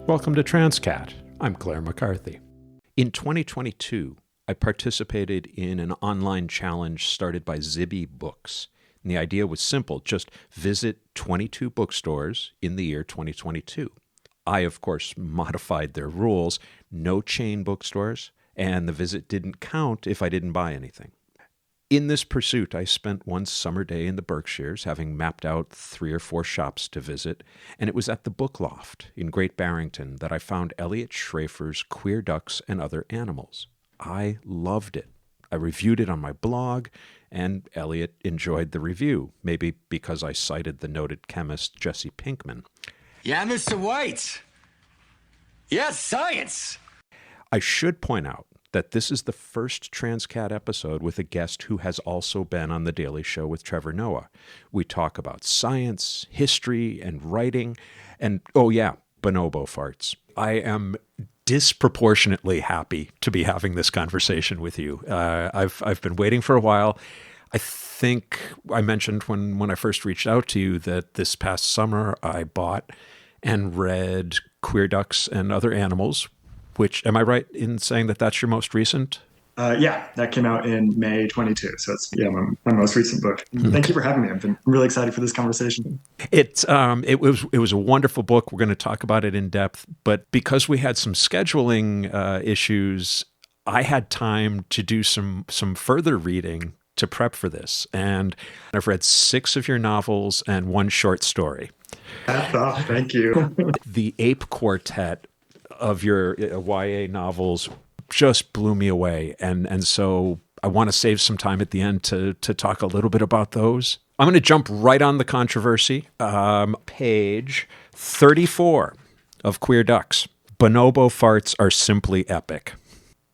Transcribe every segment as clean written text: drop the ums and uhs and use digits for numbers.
Welcome to Transqat. I'm Claire McCarthy. In 2022, I participated in an online challenge started by Zibby Books. And the idea was simple, just visit 22 bookstores in the year 2022. I, of course, modified their rules, no chain bookstores, and the visit didn't count if I didn't buy anything. In this pursuit, I spent one summer day in the Berkshires, having mapped out 3 or 4 shops to visit, and it was at the Book Loft in Great Barrington that I found Eliot Schrefer's Queer Ducks and Other Animals. I loved it. I reviewed it on my blog, and Eliot enjoyed the review, maybe because I cited the noted chemist Jesse Pinkman. Yeah, Mr. White. Yes, science. I should point out that this is the first Transqat episode with a guest who has also been on The Daily Show with Trevor Noah. We talk about science, history, and writing, and, oh yeah, bonobo farts. I am disproportionately happy to be having this conversation with you. I've been waiting for a while. I think I mentioned when I first reached out to you that this past summer I bought and read Queer Ducks and Other Animals, which, am I right in saying that that's your most recent? Yeah, that came out in May 22. So it's my most recent book. Thank you for having me. I'm really excited for this conversation. It was a wonderful book. We're going to talk about it in depth, but because we had some scheduling issues, I had time to do some further reading to prep for this. And I've read 6 of your novels and 1 short story. That's off. Thank you. The Ape Quartet of your YA novels just blew me away. And so I want to save some time at the end to talk a little bit about those. I'm going to jump right on the controversy. Page 34 of Queer Ducks. Bonobo farts are simply epic.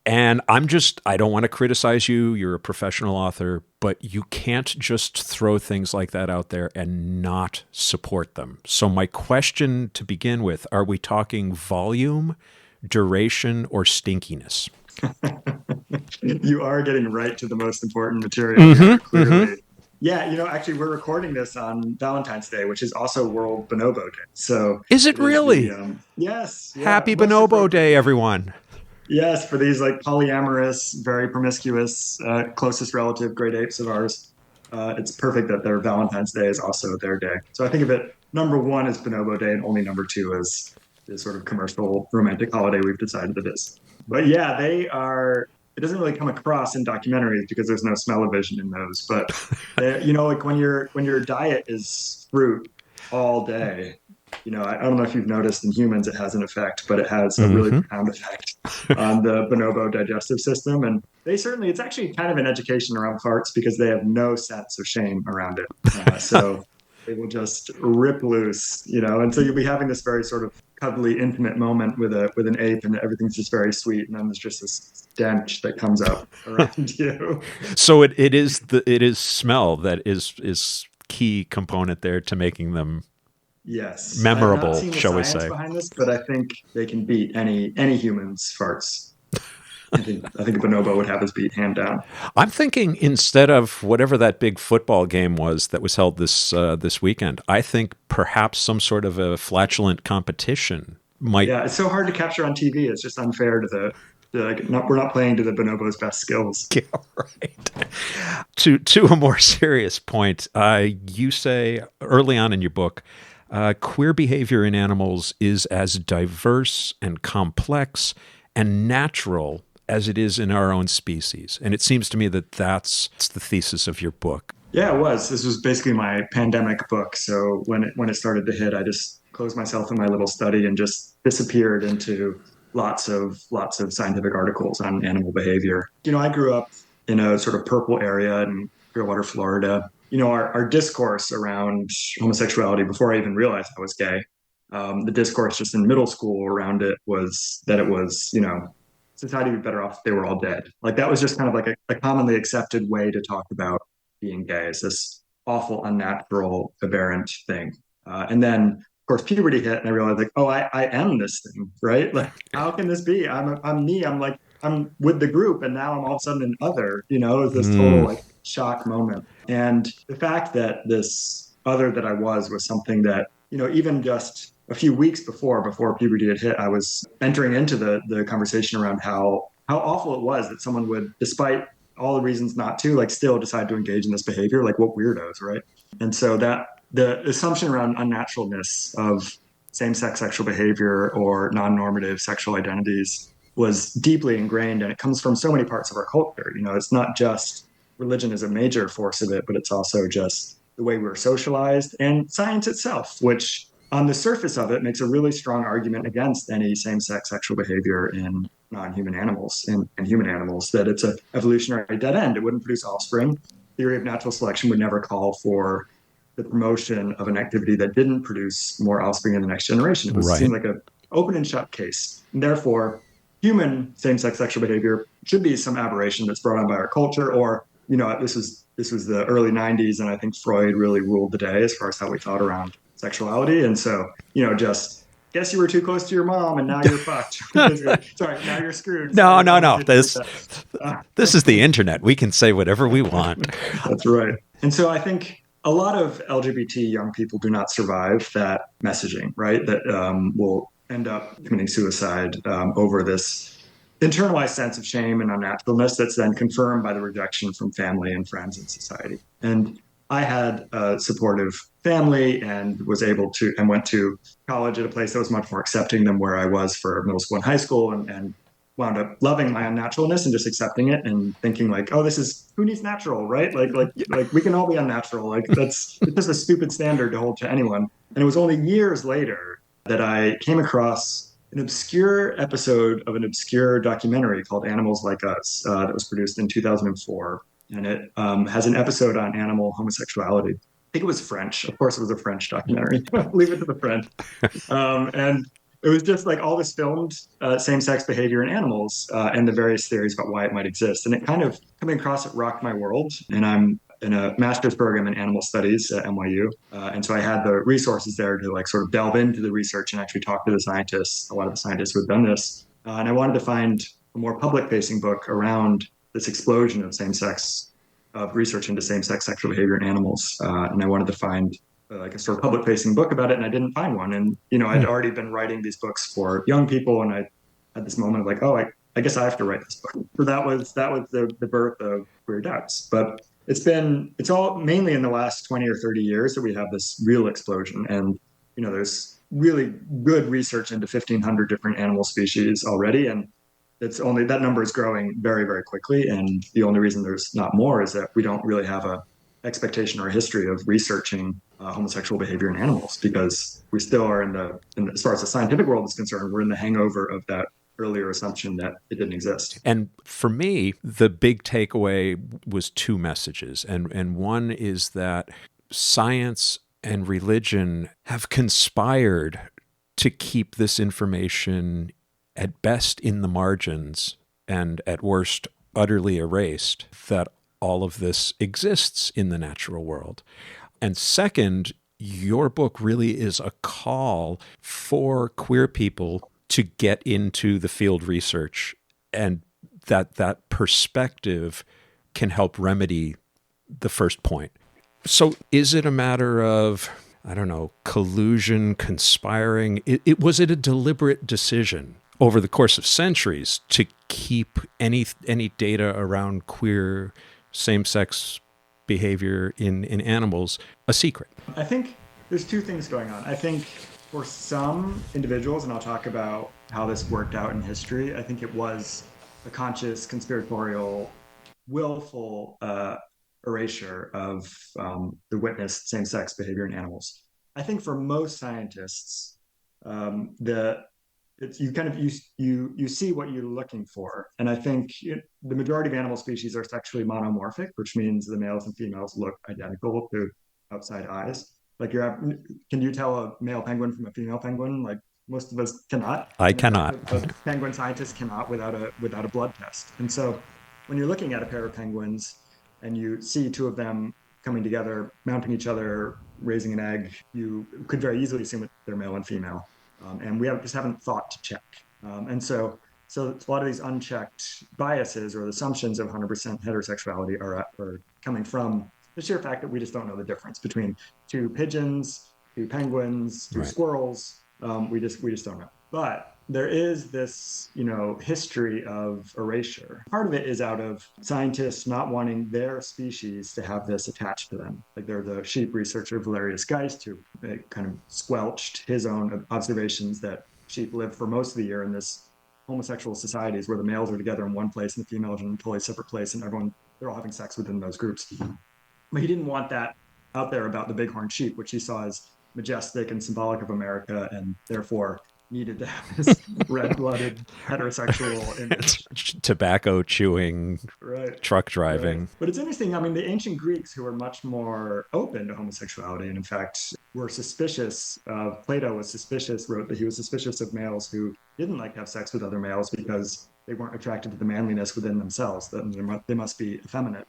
And I don't want to criticize you. You're a professional author, but you can't just throw things like that out there and not support them. So my question to begin with, are we talking volume, duration, or stinkiness? You are getting right to the most important material here, clearly. Mm-hmm. Yeah, actually, we're recording this on Valentine's Day, which is also World Bonobo Day. So is it really? Yes. Yeah, Happy Bonobo Day, everyone. Yes, for these polyamorous, very promiscuous, closest relative great apes of ours, it's perfect that their Valentine's Day is also their day. So I think of it, number 1 is Bonobo Day, and only number 2 is this sort of commercial romantic holiday we've decided it is. But yeah, it doesn't really come across in documentaries because there's no smell-o-vision in those. But when your diet is fruit all day. I don't know if you've noticed in humans it has an effect, but it has a really profound effect on the bonobo digestive system. And it's actually kind of an education around farts because they have no sense of shame around it. So they will just rip loose, and so you'll be having this very sort of cuddly, intimate moment with an ape, and everything's just very sweet. And then there's just this stench that comes up around you. So it is smell that is key component there to making them. Yes, memorable, I've not seen the shall we science say? Behind this, but I think they can beat any human's farts. I think a bonobo would have his beat hand down. I'm thinking instead of whatever that big football game was that was held this weekend, I think perhaps some sort of a flatulent competition might. Yeah, it's so hard to capture on TV. It's just unfair to we're not playing to the bonobo's best skills. Yeah, right. To a more serious point, you say early on in your book. Queer behavior in animals is as diverse and complex and natural as it is in our own species. And it seems to me that that's the thesis of your book. Yeah, it was. This was basically my pandemic book. So when it started to hit, I just closed myself in my little study and just disappeared into lots of scientific articles on animal behavior. I grew up in a sort of purple area in Clearwater, Florida. Our discourse around homosexuality before I even realized I was gay, the discourse just in middle school around it was that it was, society would be better off if they were all dead. Like that was just kind of like a commonly accepted way to talk about being gay, is this awful, unnatural, aberrant thing. And then, of course, puberty hit and I realized I am this thing, right? Like, how can this be? I'm me. I'm with the group and now I'm all of a sudden an other, this total shock moment. And the fact that this other that I was something that, even just a few weeks before puberty had hit, I was entering into the conversation around how awful it was that someone would, despite all the reasons not to, like still decide to engage in this behavior. Like what weirdos, right? And so that the assumption around unnaturalness of same-sex sexual behavior or non-normative sexual identities was deeply ingrained, and it comes from so many parts of our culture. You know, it's not just religion is a major force of it, but it's also just the way we're socialized and science itself, which on the surface of it makes a really strong argument against any same-sex sexual behavior in non-human animals and human animals, that it's an evolutionary dead end. It wouldn't produce offspring. Theory of natural selection would never call for the promotion of an activity that didn't produce more offspring in the next generation. It Right. seemed like an open and shut case. And therefore, human same-sex sexual behavior should be some aberration that's brought on by our culture, or, you know, this was the early 90s, and I think Freud really ruled the day as far as how we thought around sexuality. And so, you know, just guess you were too close to your mom and now you're fucked. Sorry, now you're screwed. No. This This is the internet. We can say whatever we want. That's right. And so I think a lot of LGBT young people do not survive that messaging, right? That will end up committing suicide over this internalized sense of shame and unnaturalness that's then confirmed by the rejection from family and friends and society. And I had a supportive family and was able to, and went to college at a place that was much more accepting than where I was for middle school and high school, and wound up loving my unnaturalness and just accepting it and thinking like, oh, this is, who needs natural, right? Like we can all be unnatural. Like it's just a stupid standard to hold to anyone. And it was only years later that I came across an obscure episode of an obscure documentary called Animals Like Us that was produced in 2004. And it has an episode on animal homosexuality. I think it was French. Of course, it was a French documentary. Leave it to the French. And it was just like all this filmed same-sex behavior in animals and the various theories about why it might exist. And it kind of, coming across it, rocked my world. And I'm in a master's program in animal studies at NYU. And so I had the resources there to like sort of delve into the research and actually talk to the scientists, a lot of the scientists who had done this. And I wanted to find a more public-facing book around this explosion of research into same-sex sexual behavior in animals. And I wanted to find like a sort of public-facing book about it, and I didn't find one. And, you know, I'd already been writing these books for young people, and I had this moment of like, oh, I guess I have to write this book. So that was the birth of Queer Depths. But it's all mainly in the last 20 or 30 years that we have this real explosion. And, you know, there's really good research into 1,500 different animal species already. And that number is growing very, very quickly. And the only reason there's not more is that we don't really have a expectation or a history of researching homosexual behavior in animals, because we still are as far as the scientific world is concerned, we're in the hangover of that earlier assumption that it didn't exist. And for me, the big takeaway was two messages. And one is that science and religion have conspired to keep this information at best in the margins and at worst utterly erased, that all of this exists in the natural world. And second, your book really is a call for queer people to get into the field research, and that perspective can help remedy the first point. So is it a matter of, I don't know, collusion, conspiring? Was it a deliberate decision over the course of centuries to keep any data around queer same-sex behavior in animals a secret? I think there's two things going on. I think for some individuals, and I'll talk about how this worked out in history, I think it was a conscious, conspiratorial, willful erasure of the witnessed same-sex behavior in animals. I think for most scientists, you see what you're looking for, and I think the majority of animal species are sexually monomorphic, which means the males and females look identical to outside eyes. Like can you tell a male penguin from a female penguin? Like most of us cannot. I cannot. But penguin scientists cannot without a blood test. And so when you're looking at a pair of penguins and you see two of them coming together, mounting each other, raising an egg, you could very easily assume that they're male and female. And we just haven't thought to check. And so a lot of these unchecked biases or assumptions of 100% heterosexuality are coming from the sheer fact that we just don't know the difference between two pigeons, two penguins, two Right. squirrels, We just don't know. But there is this, history of erasure. Part of it is out of scientists not wanting their species to have this attached to them. Like there's a sheep researcher, Valerius Geist, who kind of squelched his own observations that sheep live for most of the year in this homosexual societies where the males are together in one place and the females are in a totally separate place, and they're all having sex within those groups. But he didn't want that out there about the bighorn sheep, which he saw as majestic and symbolic of America, and therefore needed to have this red-blooded heterosexual image. Tobacco chewing, Right. truck driving. Right. But it's interesting. I mean, the ancient Greeks, who were much more open to homosexuality, and in fact were suspicious of Plato was suspicious, wrote that he was suspicious of males who didn't like to have sex with other males because they weren't attracted to the manliness within themselves. That they must be effeminate.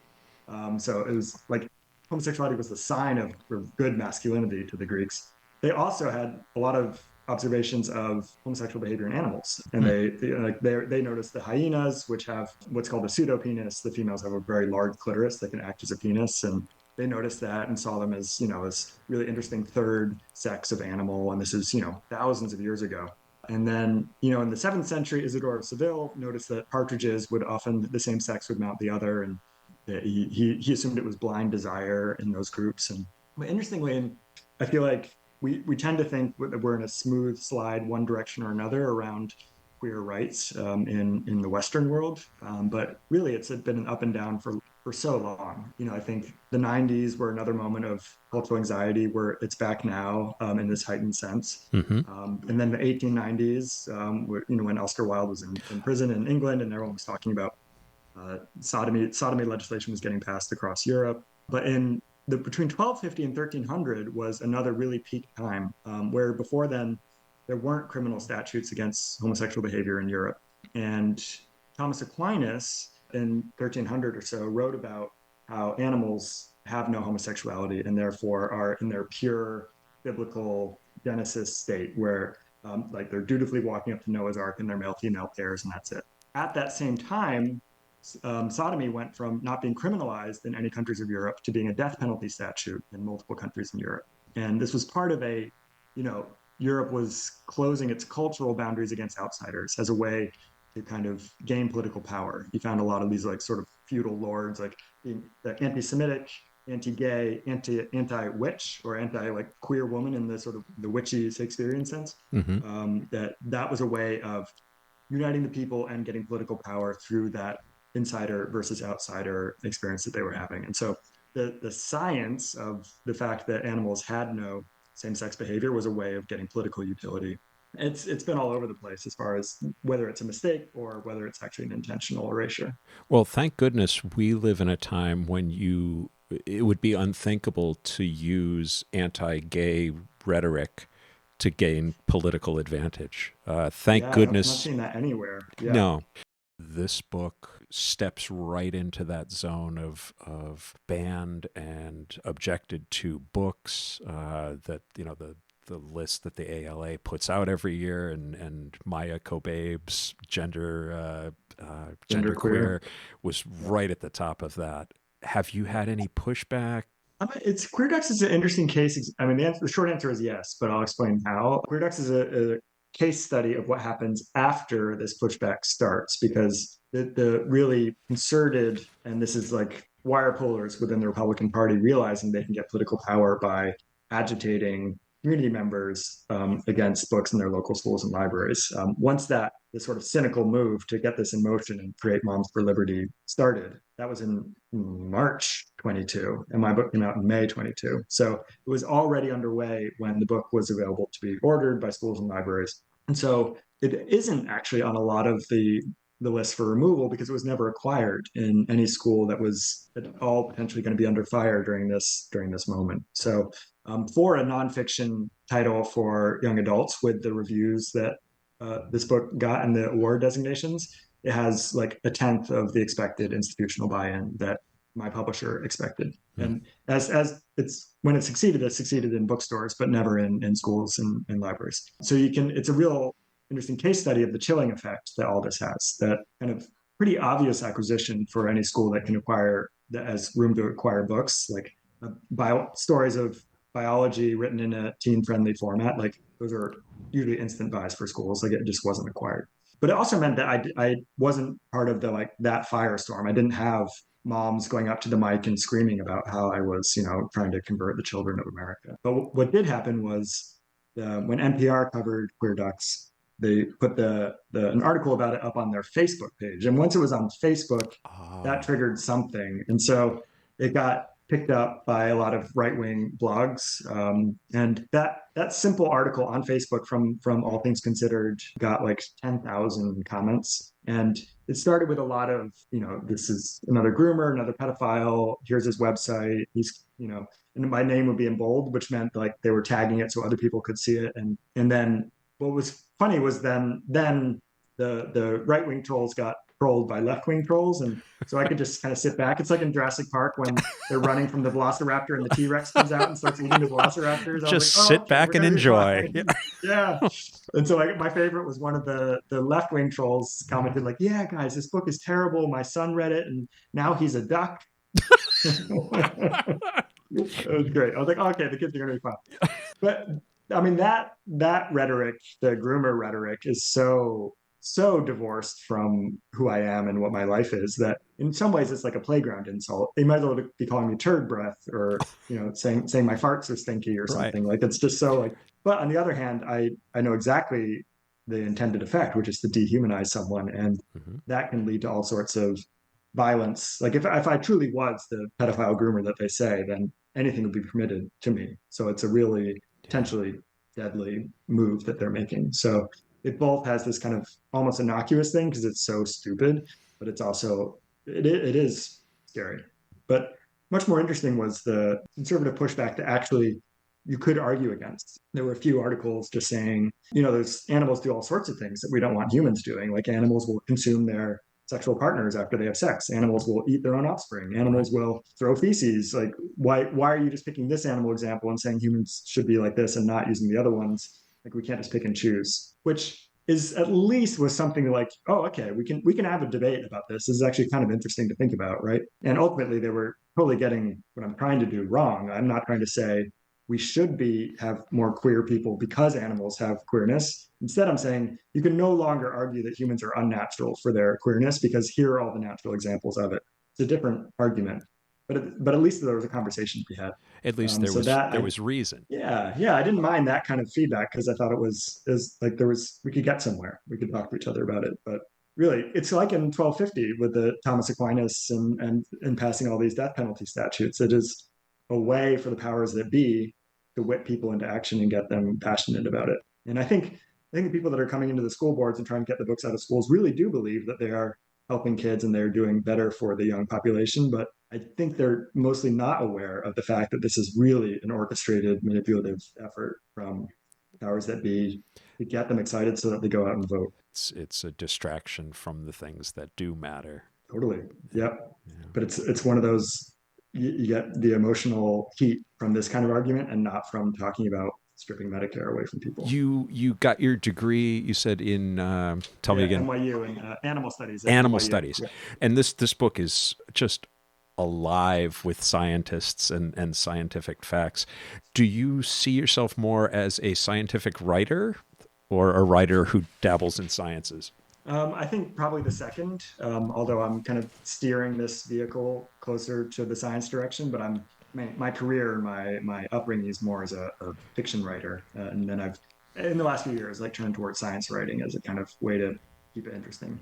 So it was like homosexuality was the sign of good masculinity to the Greeks. They also had a lot of observations of homosexual behavior in animals, and they noticed the hyenas, which have what's called a pseudopenis. The females have a very large clitoris that can act as a penis, and they noticed that and saw them as as really interesting third sex of animal. And this is thousands of years ago. And then, in the 7th century, Isidore of Seville noticed that partridges would often, the same sex would mount the other. And he assumed it was blind desire in those groups. And but interestingly, I feel like we tend to think that we're in a smooth slide one direction or another around queer rights in the Western world. But really, it's been an up and down for so long. I think the 90s were another moment of cultural anxiety where it's back now in this heightened sense. And then the 1890s, when Oscar Wilde was in prison in England and everyone was talking about sodomy legislation was getting passed across Europe. But between 1250 and 1300 was another really peak time where before then there weren't criminal statutes against homosexual behavior in Europe. And Thomas Aquinas in 1300 or so wrote about how animals have no homosexuality and therefore are in their pure biblical Genesis state where like they're dutifully walking up to Noah's Ark in their male-female pairs, and that's it. At that same time, sodomy went from not being criminalized in any countries of Europe to being a death penalty statute in multiple countries in Europe. And this was part of Europe was closing its cultural boundaries against outsiders as a way to kind of gain political power. You found a lot of these like sort of feudal lords, like the anti-Semitic, anti-gay, anti-witch, or anti-like queer woman in the sort of the witchy Shakespearean sense. That was a way of uniting the people and getting political power through that insider versus outsider experience that they were having. And so the science of the fact that animals had no same-sex behavior was a way of getting political utility. It's been all over the place as far as whether it's a mistake or whether it's actually an intentional erasure. Well, thank goodness we live in a time when it would be unthinkable to use anti-gay rhetoric to gain political advantage. Thank goodness. I'm not seeing that anywhere. Yeah. No. This book steps right into that zone of banned and objected to books that, the list that the ALA puts out every year, and Maya Kobabe's Gender Queer was right at the top of that. Have you had any pushback? It's Queer Ducks is an interesting case. I mean, the short answer is yes, but I'll explain how. Queer Ducks is a case study of what happens after this pushback starts, because the really concerted, and this is like wire pullers within the Republican Party realizing they can get political power by agitating community members against books in their local schools and libraries. Once this sort of cynical move to get this in motion and create Moms for Liberty started, that was in March 22, and my book came out in May 22. So it was already underway when the book was available to be ordered by schools and libraries. And so it isn't actually on a lot of the list for removal because it was never acquired in any school that was at all potentially going to be under fire during this moment. So for a nonfiction title for young adults with the reviews that this book got and the award designations, it has like a tenth of the expected institutional buy-in that my publisher expected. And as when it succeeded in bookstores, but never in schools and libraries. So it's a real interesting case study of the chilling effect that all this has, that kind of pretty obvious acquisition for any school that can acquire, that has room to acquire books, like stories of biology written in a teen-friendly format, like those are usually instant buys for schools. Like it just wasn't required. But it also meant that I wasn't part of the like that firestorm. I didn't have moms going up to the mic and screaming about how I was, trying to convert the children of America. But what did happen was when NPR covered Queer Ducks, they put an article about it up on their Facebook page. And once it was on Facebook, that triggered something. And so it got picked up by a lot of right-wing blogs. And that simple article on Facebook from All Things Considered got like 10,000 comments. And it started with a lot of, this is another groomer, another pedophile. Here's his website. He's, and my name would be in bold, which meant like they were tagging it so other people could see it. And then what was funny was then the right-wing trolls got trolled by left-wing trolls, and so I could just kind of sit back. It's like in Jurassic Park when they're running from the Velociraptor and the T-Rex comes out and starts eating the Velociraptors. Just sit back and enjoy. Yeah. And so my favorite was one of the left-wing trolls commented like, "Yeah, guys, this book is terrible. My son read it, and now he's a duck." It was great. I was like, okay, the kids are gonna be fun. But I mean that rhetoric, the groomer rhetoric, is so divorced from who I am and what my life is that in some ways it's like a playground insult. They might as well be calling me turd breath or saying my farts are stinky or something. Right. Like it's just so like. But on the other hand, I know exactly the intended effect, which is to dehumanize someone, and that can lead to all sorts of violence. Like if I truly was the pedophile groomer that they say, then anything would be permitted to me. So it's a really potentially deadly move that they're making. So it both has this kind of almost innocuous thing because it's so stupid, but it's also, it is scary. But much more interesting was the conservative pushback that actually you could argue against. There were a few articles just saying, those animals do all sorts of things that we don't want humans doing. Like animals will consume their sexual partners after they have sex. Animals will eat their own offspring. Animals will throw feces. Like why are you just picking this animal example and saying humans should be like this and not using the other ones? Like we can't just pick and choose, which is at least was something like, oh, okay, we can have a debate about this. This is actually kind of interesting to think about, right? And ultimately they were totally getting what I'm trying to do wrong. I'm not trying to say we should have more queer people because animals have queerness. Instead, I'm saying you can no longer argue that humans are unnatural for their queerness because here are all the natural examples of it. It's a different argument. But at least there was a conversation to be had. At least there was reason. Yeah. I didn't mind that kind of feedback because I thought it was like we could get somewhere. We could talk to each other about it. But really, it's like in 1250 with the Thomas Aquinas and passing all these death penalty statutes. It is a way for the powers that be to whip people into action and get them passionate about it. And I think the people that are coming into the school boards and trying to get the books out of schools really do believe that they are helping kids and they're doing better for the young population. But I think they're mostly not aware of the fact that this is really an orchestrated, manipulative effort from powers that be to get them excited so that they go out and vote. It's a distraction from the things that do matter. Totally. Yep. Yeah. But it's one of those, you get the emotional heat from this kind of argument and not from talking about stripping Medicare away from people. You got your degree, you said in, tell me again. NYU in animal studies. Animal studies. Yeah. And this book is just alive with scientists and scientific facts. Do you see yourself more as a scientific writer or a writer who dabbles in sciences? I think probably the second, although I'm kind of steering this vehicle closer to the science direction, but my career, my upbringing is more as a fiction writer. And then I've, in the last few years, like turned towards science writing as a kind of way to keep it interesting.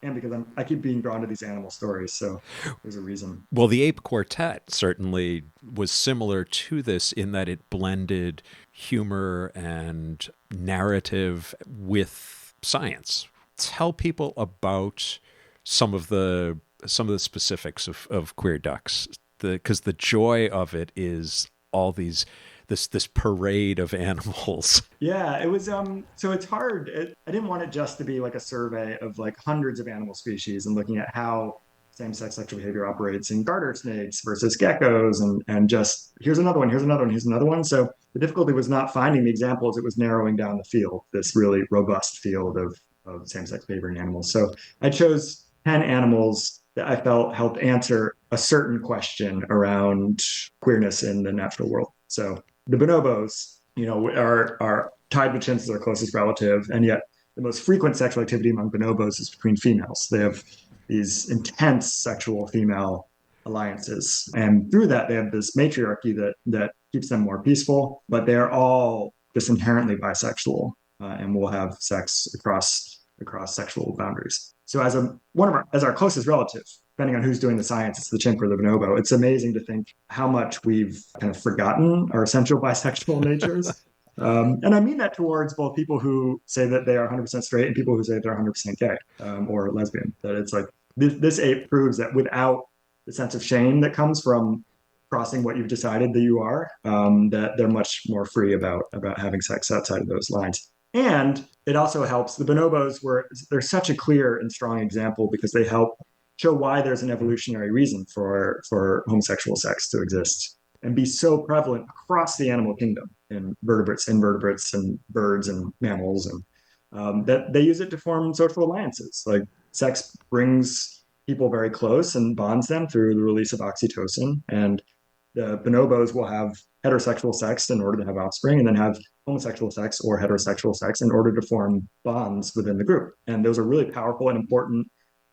And because I keep being drawn to these animal stories, so there's a reason. Well, the Ape Quartet certainly was similar to this in that it blended humor and narrative with science. Tell people about some of the specifics of Queer Ducks, because the joy of it is all this parade of animals. Yeah, it was so it's hard. I didn't want it just to be like a survey of like hundreds of animal species and looking at how same-sex sexual behavior operates in garter snakes versus geckos and just here's another one. So the difficulty was not finding the examples, it was narrowing down the field, this really robust field of same-sex behavior in animals. So I chose 10 animals that I felt helped answer a certain question around queerness in the natural world. So the bonobos, are tied with chimps as their closest relative, and yet the most frequent sexual activity among bonobos is between females. They have these intense sexual female alliances, and through that, they have this matriarchy that keeps them more peaceful. But they are all just inherently bisexual, and will have sex across sexual boundaries. So as our closest relative, depending on who's doing the science, it's the chimp or the bonobo. It's amazing to think how much we've kind of forgotten our essential bisexual natures. And I mean that towards both people who say that they are 100% straight and people who say they're 100% gay, or lesbian. That it's like this ape proves that without the sense of shame that comes from crossing what you've decided that you are, that they're much more free about having sex outside of those lines. And it also helps the bonobos they're such a clear and strong example because they help show why there's an evolutionary reason for homosexual sex to exist and be so prevalent across the animal kingdom in vertebrates, invertebrates, and birds and mammals, and that they use it to form social alliances. Like sex brings people very close and bonds them through the release of oxytocin, and the bonobos will have heterosexual sex in order to have offspring, and then have homosexual sex or heterosexual sex in order to form bonds within the group. And those are really powerful and important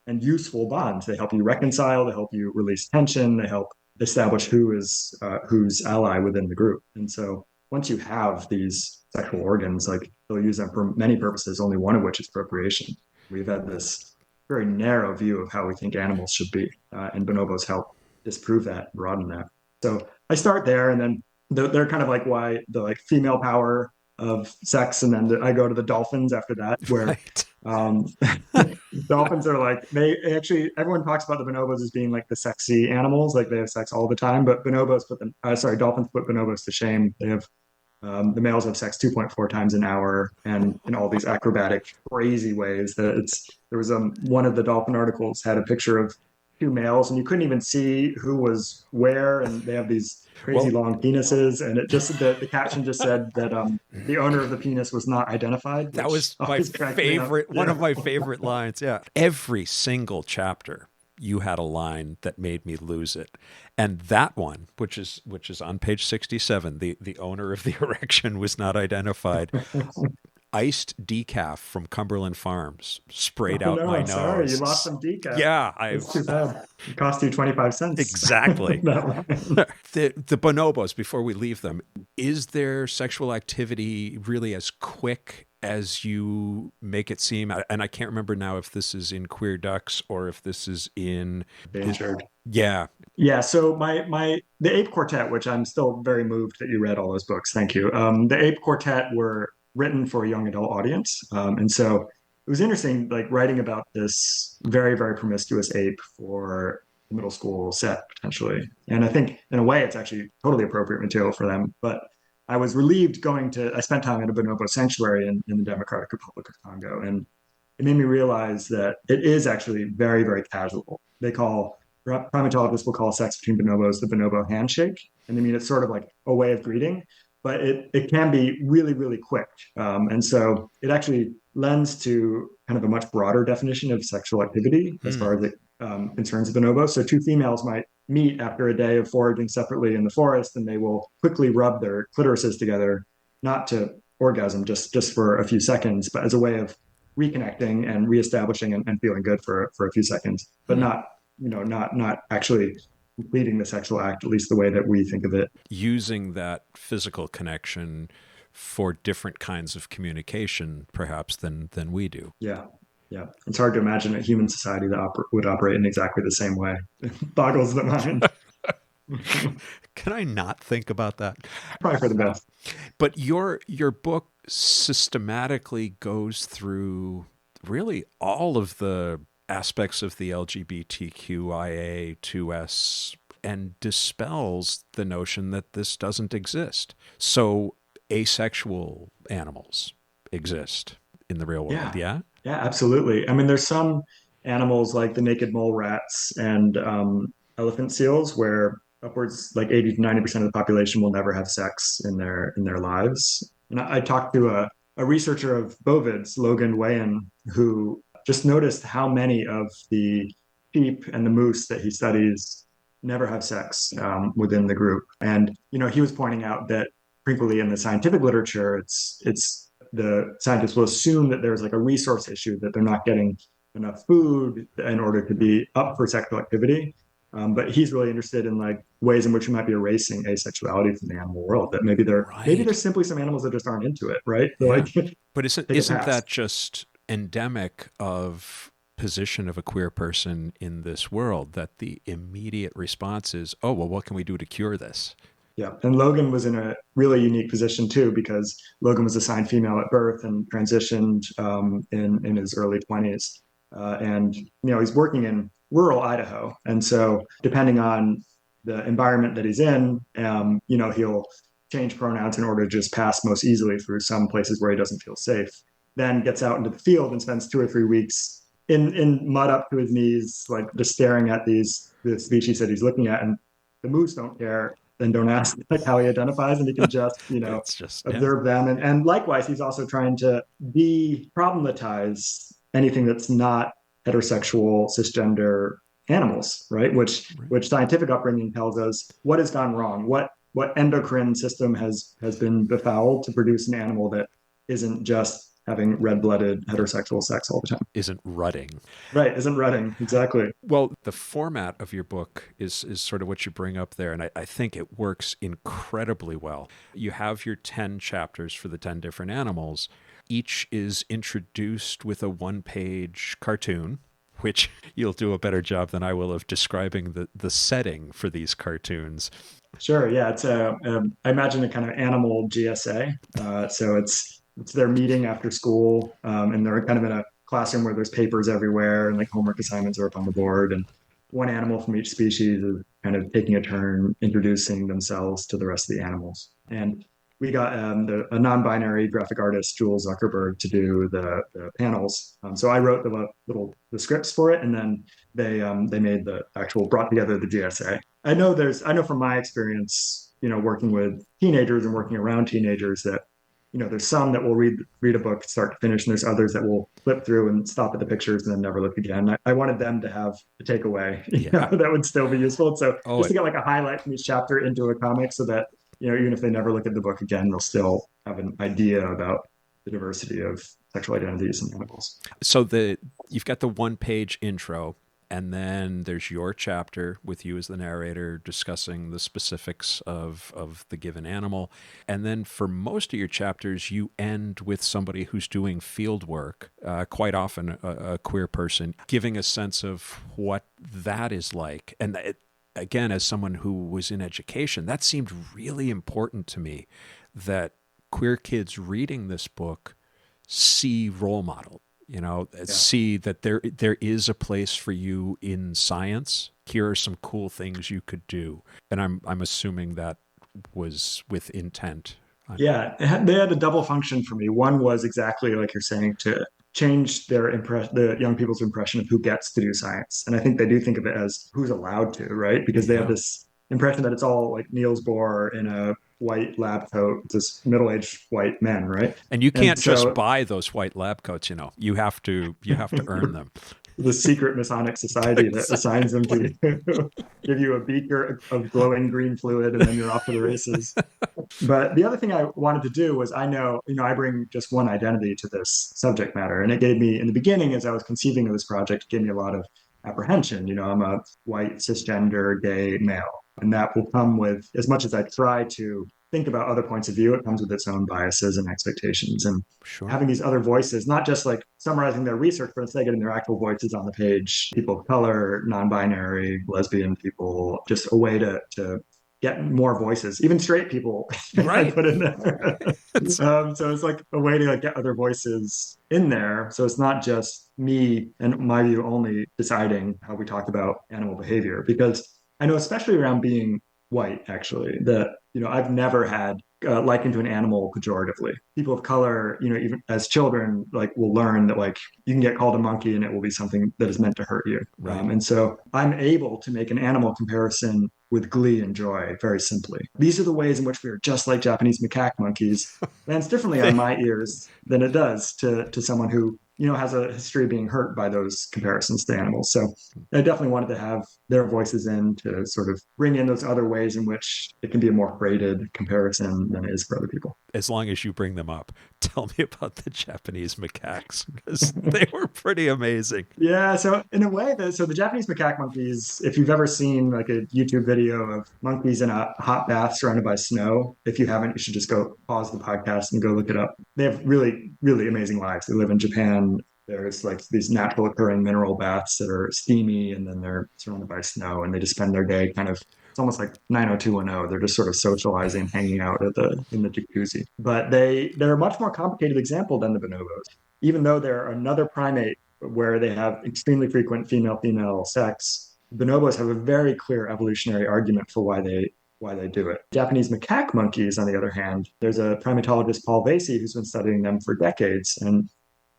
and useful bonds. They help you reconcile, they help you release tension, they help establish who is whose ally within the group. And so once you have these sexual organs, like they'll use them for many purposes, only one of which is procreation. We've had this very narrow view of how we think animals should be, and bonobos help disprove that, broaden that. So I start there, and then they're kind of like why the like female power of sex, and then I go to the dolphins after that, where Right. dolphins are like they actually everyone talks about the bonobos as being like the sexy animals, like they have sex all the time, but dolphins put bonobos to shame. They have the males have sex 2.4 times an hour and in all these acrobatic, crazy ways. There was one of the dolphin articles had a picture of two males and you couldn't even see who was where, and they have these crazy long penises, and it just the caption just said that the owner of the penis was not identified. That was my favorite, one of my favorite lines. Yeah. Every single chapter, you had a line that made me lose it. And that one, which is on page 67, the owner of the erection was not identified. Iced decaf from Cumberland Farms sprayed out my nose. Sorry, you lost some decaf. Yeah, it's too bad. It cost you 25 cents. Exactly. the bonobos, before we leave them, is their sexual activity really as quick as you make it seem? And I can't remember now if this is in Queer Ducks or if this is in Endangered. Yeah. Yeah. So the Ape Quartet, which I'm still very moved that you read all those books. Thank you. The Ape Quartet were written for a young adult audience. And so it was interesting, like writing about this very, very promiscuous ape for the middle school set potentially. And I think in a way it's actually totally appropriate material for them. But I was relieved I spent time at a bonobo sanctuary in the Democratic Republic of Congo. And it made me realize that it is actually very, very casual. Primatologists will call sex between bonobos the bonobo handshake. And I mean, it's sort of like a way of greeting, but it can be really, really quick. And so it actually lends to kind of a much broader definition of sexual activity as far as it concerns the bonobos. So two females might meet after a day of foraging separately in the forest, and they will quickly rub their clitorises together, not to orgasm, just for a few seconds, but as a way of reconnecting and reestablishing and feeling good for a few seconds, but not actually completing the sexual act, at least the way that we think of it. Using that physical connection for different kinds of communication, perhaps, than we do. Yeah. Yeah. It's hard to imagine a human society that would operate in exactly the same way. It boggles the mind. Can I not think about that? Probably for the best. But your book systematically goes through really all of the aspects of the LGBTQIA2S and dispels the notion that this doesn't exist. So asexual animals exist in the real world, yeah? Yeah, absolutely. I mean, there's some animals like the naked mole rats and elephant seals where upwards like 80 to 90% of the population will never have sex in their lives. And I talked to a researcher of bovids, Logan Wayan, who just noticed how many of the sheep and the moose that he studies never have sex within the group. And, he was pointing out that frequently in the scientific literature, it's the scientists will assume that there's like a resource issue, that they're not getting enough food in order to be up for sexual activity. But he's really interested in like ways in which we might be erasing asexuality from the animal world. That maybe Right. there's simply some animals that just aren't into it, right? So Yeah. like But isn't take a isn't pass. that just endemic of position of a queer person in this world, that the immediate response is, oh, well, what can we do to cure this? Yeah, and Logan was in a really unique position too because Logan was assigned female at birth and transitioned in his early 20s, and he's working in rural Idaho, and so depending on the environment that he's in, he'll change pronouns in order to just pass most easily through some places where he doesn't feel safe. Then gets out into the field and spends 2 or 3 weeks in mud up to his knees, like just staring at the species that he's looking at, and the moose don't care and don't ask like how he identifies, and he can just It's just, yeah. observe them. And likewise, he's also trying to de-problematize anything that's not heterosexual cisgender animals, right? Which scientific upbringing tells us what has gone wrong, what endocrine system has been befouled to produce an animal that isn't just having red-blooded heterosexual sex all the time. Isn't rutting. Right, isn't rutting, exactly. Well, the format of your book is sort of what you bring up there, and I think it works incredibly well. You have your 10 chapters for the 10 different animals. Each is introduced with a one-page cartoon, which you'll do a better job than I will of describing the setting for these cartoons. Sure. Yeah. I imagine a kind of animal GSA. So it's their meeting after school, and they're kind of in a classroom where there's papers everywhere and like homework assignments are up on the board. And one animal from each species is kind of taking a turn introducing themselves to the rest of the animals. And we got a non-binary graphic artist, Jules Zuckerberg, to do the panels. So I wrote the scripts for it, and then they made the actual brought together the GSA. I know from my experience, working with teenagers and working around teenagers that, there's some that will read a book start to finish, and there's others that will flip through and stop at the pictures and then never look again. I wanted them to have a takeaway, Yeah. that would still be useful. So Oh, just to get like a highlight from each chapter into a comic so that, even if they never look at the book again, they'll still have an idea about the diversity of sexual identities in animals. so you've got the one-page intro, and then there's your chapter with you as the narrator discussing the specifics of the given animal. And then for most of your chapters, you end with somebody who's doing field work, quite often a queer person, giving a sense of what that is like. And again, as someone who was in education, that seemed really important to me, that queer kids reading this book see role models, see that there is a place for you in science. Here are some cool things you could do. And I'm assuming that was with intent. Yeah, they had a double function for me. One was exactly like you're saying, to change the young people's impression of who gets to do science. And I think they do think of it as who's allowed to, right? Because they have Yeah. this impression that it's all like Niels Bohr in a white lab coat, this middle-aged white men, right? And you And can't just so buy those white lab coats, you have to earn them. the secret Masonic society that assigns them to you, give you a beaker of glowing green fluid, and then you're off to the races. But the other thing I wanted to do was I bring just one identity to this subject matter. And it gave me, in the beginning, as I was conceiving of this project, it gave me a lot of apprehension. I'm a white, cisgender, gay male. And that will come with, as much as I try to think about other points of view, it comes with its own biases and expectations. And Sure. having these other voices, not just like summarizing their research, but instead getting their actual voices on the page, people of color, non-binary, lesbian people, just a way to get more voices, even straight people. I Right. put in there. So it's like a way to like get other voices in there. So it's not just me and my view only deciding how we talk about animal behavior, because I know, especially around being white, actually, that I've never had likened to an animal pejoratively. People of color, even as children, like will learn that like you can get called a monkey and it will be something that is meant to hurt you. Right. And so I'm able to make an animal comparison with glee and joy very simply. These are the ways in which we are just like Japanese macaque monkeys. Lands differently on my ears than it does to someone who has a history of being hurt by those comparisons to animals. So I definitely wanted to have their voices in to sort of bring in those other ways in which it can be a more graded comparison than it is for other people. As long as you bring them up, tell me about the Japanese macaques, because they were pretty amazing. Yeah, so in a way, the Japanese macaque monkeys, if you've ever seen like a YouTube video of monkeys in a hot bath surrounded by snow, if you haven't, you should just go pause the podcast and go look it up. They have really, really amazing lives. They live in Japan. There's like these natural occurring mineral baths that are steamy, and then they're surrounded by snow, and they just spend their day kind of, it's almost like 90210. They're just sort of socializing, hanging out in the jacuzzi. But they're a much more complicated example than the bonobos. Even though they're another primate where they have extremely frequent female-female sex, bonobos have a very clear evolutionary argument for why they do it. Japanese macaque monkeys, on the other hand, there's a primatologist, Paul Vasey, who's been studying them for decades and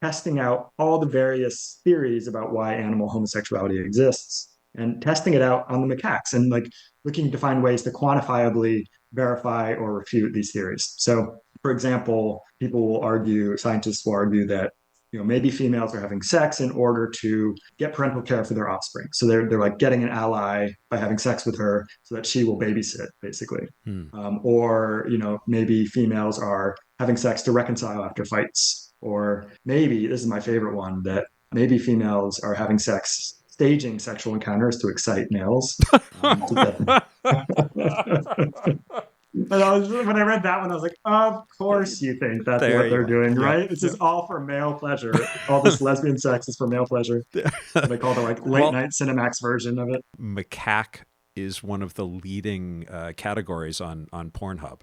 testing out all the various theories about why animal homosexuality exists and testing it out on the macaques and like looking to find ways to quantifiably verify or refute these theories. So, for example, scientists will argue that maybe females are having sex in order to get parental care for their offspring. So they're like getting an ally by having sex with her so that she will babysit, basically. Or, maybe females are having sex to reconcile after fights. Or maybe, this is my favorite one, that maybe females are having sex, staging sexual encounters to excite males. When I read that one, I was like, of course you think that's what they're doing, right? It's just all for male pleasure. All this lesbian sex is for male pleasure. They call it like late night Cinemax version of it. Macaque is one of the leading categories on Pornhub.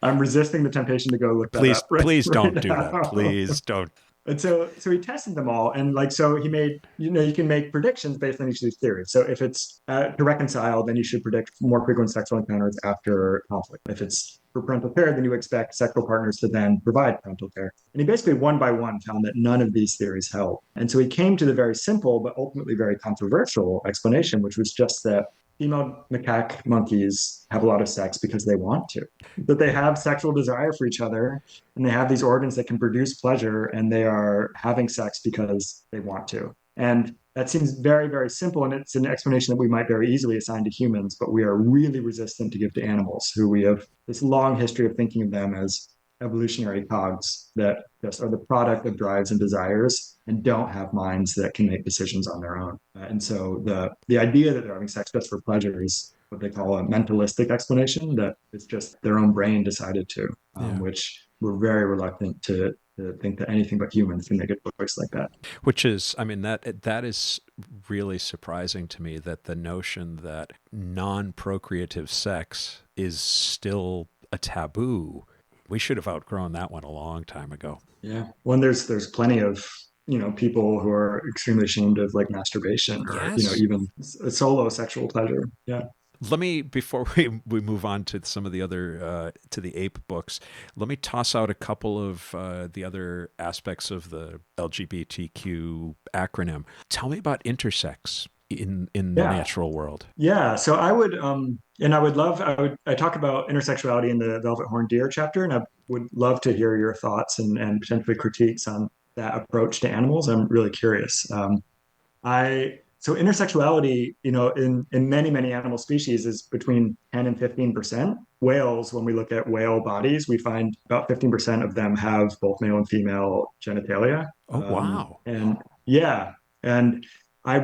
I'm resisting the temptation to go look that up. Please don't do that. Please don't. And so he tested them all, and so he made, you can make predictions based on each of these theories. So if it's to reconcile, then you should predict more frequent sexual encounters after conflict. If it's for parental care, then you expect sexual partners to then provide parental care. And he basically one by one found that none of these theories held. And so he came to the very simple, but ultimately very controversial explanation, which was just that female macaque monkeys have a lot of sex because they want to, that they have sexual desire for each other, and they have these organs that can produce pleasure, and they are having sex because they want to. And that seems very, very simple, and it's an explanation that we might very easily assign to humans, but we are really resistant to give to animals, who we have this long history of thinking of them as evolutionary cogs that just are the product of drives and desires and don't have minds that can make decisions on their own. And so the idea that they're having sex just for pleasure is what they call a mentalistic explanation, that it's just their own brain decided to, which we're very reluctant to think that anything but humans can make a choice like that. Which is, that is really surprising to me, that the notion that non-procreative sex is still a taboo. We should have outgrown that one a long time ago. Yeah. Well, there's plenty of, people who are extremely ashamed of like masturbation or, even a solo sexual pleasure. Yeah. Let me, before we move on to some of the other, to the ape books, let me toss out a couple of the other aspects of the LGBTQ acronym. Tell me about intersex in the natural world. Yeah. So I talk about intersexuality in the Velvet Horned Deer chapter, and I would love to hear your thoughts and potentially critiques on that approach to animals. I'm really curious. So intersexuality, in many, many animal species is between 10 and 15%. Whales, when we look at whale bodies, we find about 15% of them have both male and female genitalia. Oh, wow. And I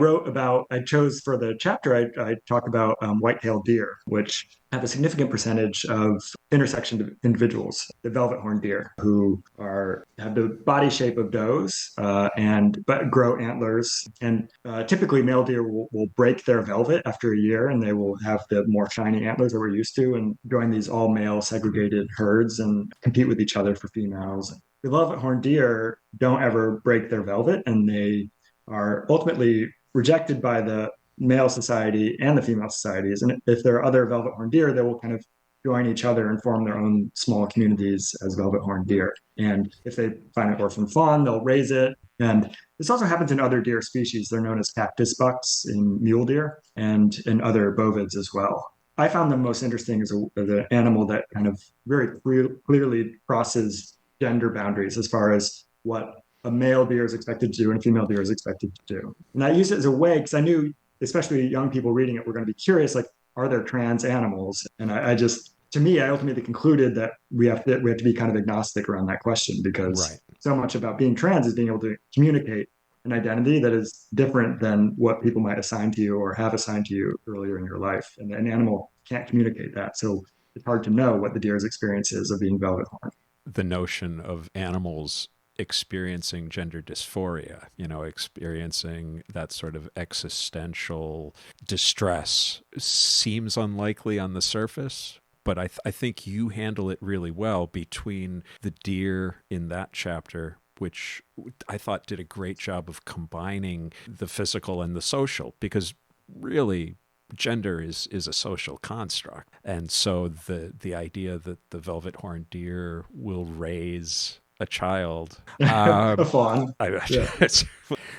chose for the chapter, I talk about white-tailed deer, which have a significant percentage of intersection individuals, the velvet horned deer, who have the body shape of does, but grow antlers. And typically male deer will break their velvet after a year, and they will have the more shiny antlers that we're used to, and join these all-male segregated herds and compete with each other for females. The velvet horned deer don't ever break their velvet, and they are ultimately rejected by the male society and the female societies. And if there are other velvet horned deer, they will kind of join each other and form their own small communities as velvet horned deer. And if they find an orphan fawn, they'll raise it. And this also happens in other deer species. They're known as cactus bucks in mule deer and in other bovids as well. I found them most interesting as an animal that kind of very clearly crosses gender boundaries as far as what a male deer is expected to do and a female deer is expected to do. And I use it as a way because I knew, especially young people reading it, were going to be curious, like, are there trans animals? And I just, to me, I ultimately concluded that we have to be kind of agnostic around that question Right. because so much about being trans is being able to communicate an identity that is different than what people might assign to you or have assigned to you earlier in your life. And an animal can't communicate that. So it's hard to know what the deer's experience is of being velvet horn. The notion of animals experiencing gender dysphoria, experiencing that sort of existential distress seems unlikely on the surface. But I think you handle it really well between the deer in that chapter, which I thought did a great job of combining the physical and the social, because really gender is a social construct. And so the idea that the velvet horned deer will raise a child, A fawn. Yeah.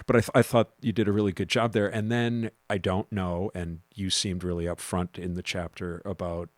but I thought you did a really good job there. And then I don't know, and you seemed really upfront in the chapter about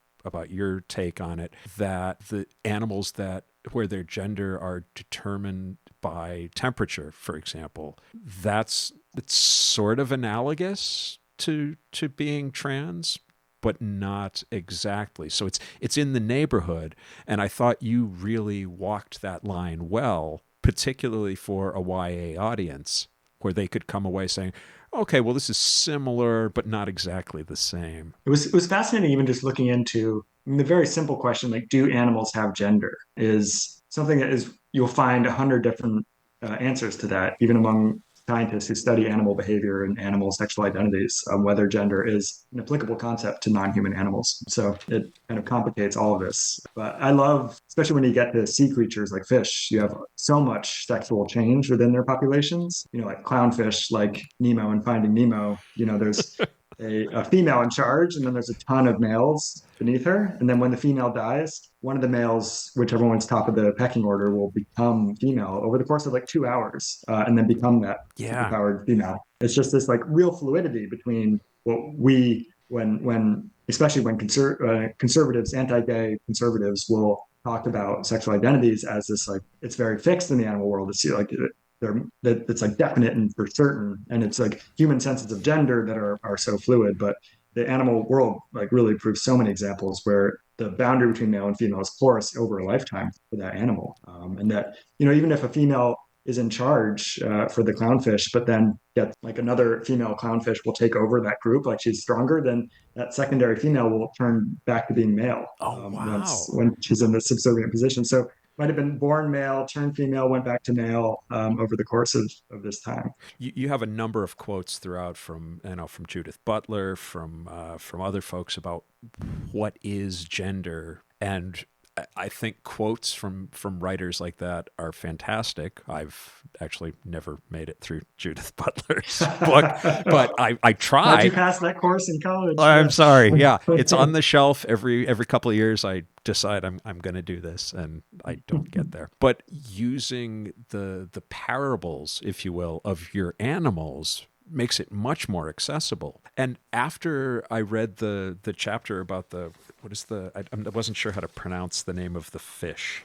your take on it, that the animals that where their gender are determined by temperature, for example, it's sort of analogous to being trans, but not exactly. So it's in the neighborhood, and I thought you really walked that line well, particularly for a YA audience, where they could come away saying, okay, well, this is similar, but not exactly the same. It was fascinating even just looking into, I mean, the very simple question, like, do animals have gender, is something that is, you'll find 100 different answers to that, even among scientists who study animal behavior and animal sexual identities, whether gender is an applicable concept to non-human animals. So it kind of complicates all of this. But I love, especially when you get to sea creatures like fish, you have so much sexual change within their populations. Like clownfish, like Nemo and Finding Nemo, there's a female in charge, and then there's a ton of males beneath her. And then when the female dies, one of the males, whichever one's top of the pecking order, will become female over the course of like 2 hours, and then become that Yeah. superpowered female. It's just this like real fluidity between what we, when especially when conservatives, anti-gay conservatives, will talk about sexual identities as this, like, it's very fixed in the animal world. It's like it's like definite and for certain, and it's like human senses of gender that are so fluid. But the animal world like really proves so many examples where the boundary between male and female is porous over a lifetime for that animal, and that even if a female is in charge for the clownfish, but then get like another female clownfish will take over that group, like she's stronger, then that secondary female will turn back to being male, Oh, wow. when she's in the subservient position. So might have been born male, turned female, went back to male, over the course of this time. You have a number of quotes throughout from Judith Butler, from other folks about what is gender, and I think quotes from writers like that are fantastic. I've actually never made it through Judith Butler's book, but I How'd you tried. pass that course in college? I'm sorry. Yeah, it's on the shelf every couple of years. I decide I'm going to do this, and I don't get there. But using the parables, if you will, of your animals makes it much more accessible. And after I read the chapter about I wasn't sure how to pronounce the name of the fish.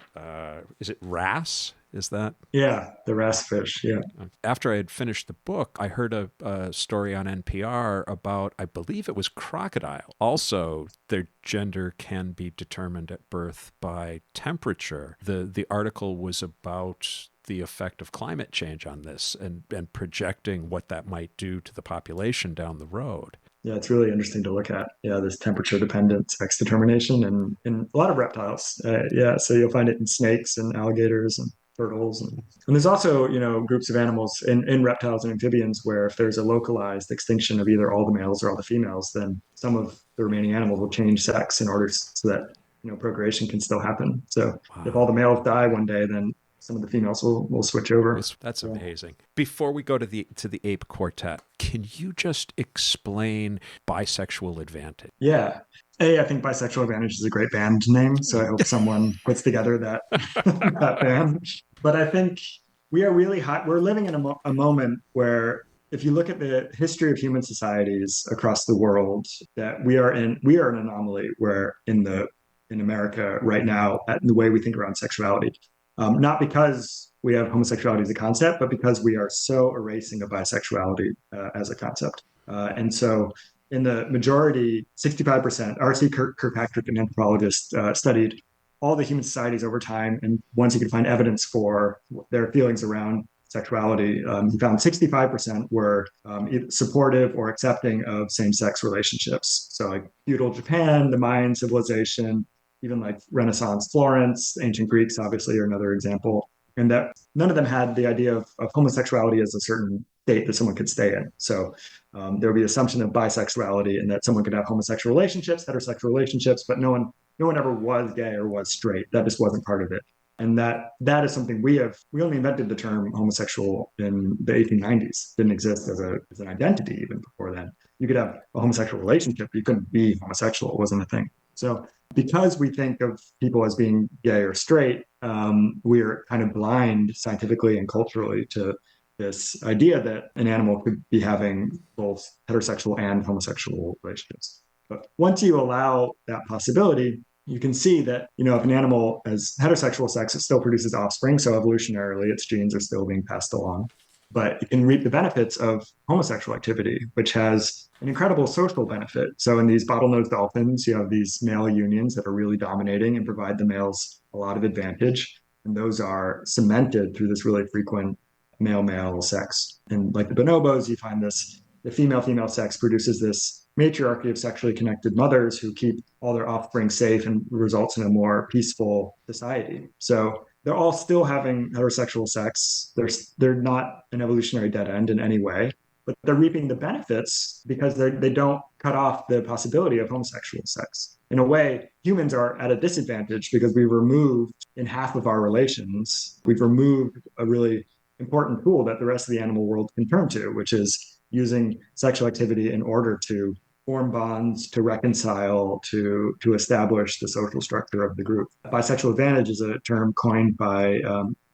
Is it wrasse? Is that? Yeah, the wrasse fish. Yeah. After I had finished the book, I heard a story on NPR about, I believe it was crocodile. Also, their gender can be determined at birth by temperature. The article was about the effect of climate change on this and projecting what that might do to the population down the road. Yeah, it's really interesting to look at. Yeah, this temperature dependent sex determination and in a lot of reptiles. Yeah, so you'll find it in snakes and alligators and turtles. And there's also, groups of animals in reptiles and amphibians where if there's a localized extinction of either all the males or all the females, then some of the remaining animals will change sex in order so that, procreation can still happen. So if all the males die one day, then some of the females will switch over. That's amazing. Before we go to the ape quartet, can you just explain Bisexual Advantage? Yeah. I think Bisexual Advantage is a great band name, so I hope someone puts together that that band. But I think we are really hot. We're living in a moment where, if you look at the history of human societies across the world, that we are an anomaly where in America right now, at the way we think around sexuality. Not because we have homosexuality as a concept, but because we are so erasing of bisexuality as a concept. And so in the majority, 65%, R.C. Kirkpatrick, an anthropologist, studied all the human societies over time. And once he could find evidence for their feelings around sexuality, he found 65% were supportive or accepting of same-sex relationships. So like feudal Japan, the Mayan civilization, even like Renaissance Florence, ancient Greeks obviously are another example. And that none of them had the idea of homosexuality as a certain state that someone could stay in. So there would be assumption of bisexuality and that someone could have homosexual relationships, heterosexual relationships, but no one ever was gay or was straight. That just wasn't part of it. And that is something we only invented the term homosexual in the 1890s. Didn't exist as an identity even before then. You could have a homosexual relationship, you couldn't be homosexual. It wasn't a thing. So because we think of people as being gay or straight, we're kind of blind scientifically and culturally to this idea that an animal could be having both heterosexual and homosexual relationships. But once you allow that possibility, you can see that, if an animal has heterosexual sex, it still produces offspring. So evolutionarily, its genes are still being passed along. But it can reap the benefits of homosexual activity, which has an incredible social benefit. So in these bottlenose dolphins, you have these male unions that are really dominating and provide the males a lot of advantage. And those are cemented through this really frequent male-male sex. And like the bonobos, you find the female-female sex produces this matriarchy of sexually connected mothers who keep all their offspring safe and results in a more peaceful society. So they're all still having heterosexual sex. They're not an evolutionary dead end in any way, but they're reaping the benefits because they don't cut off the possibility of homosexual sex. In a way, humans are at a disadvantage because we removed in half of our relations, we've removed a really important tool that the rest of the animal world can turn to, which is using sexual activity in order to form bonds, to reconcile, to establish the social structure of the group. Bisexual advantage is a term coined by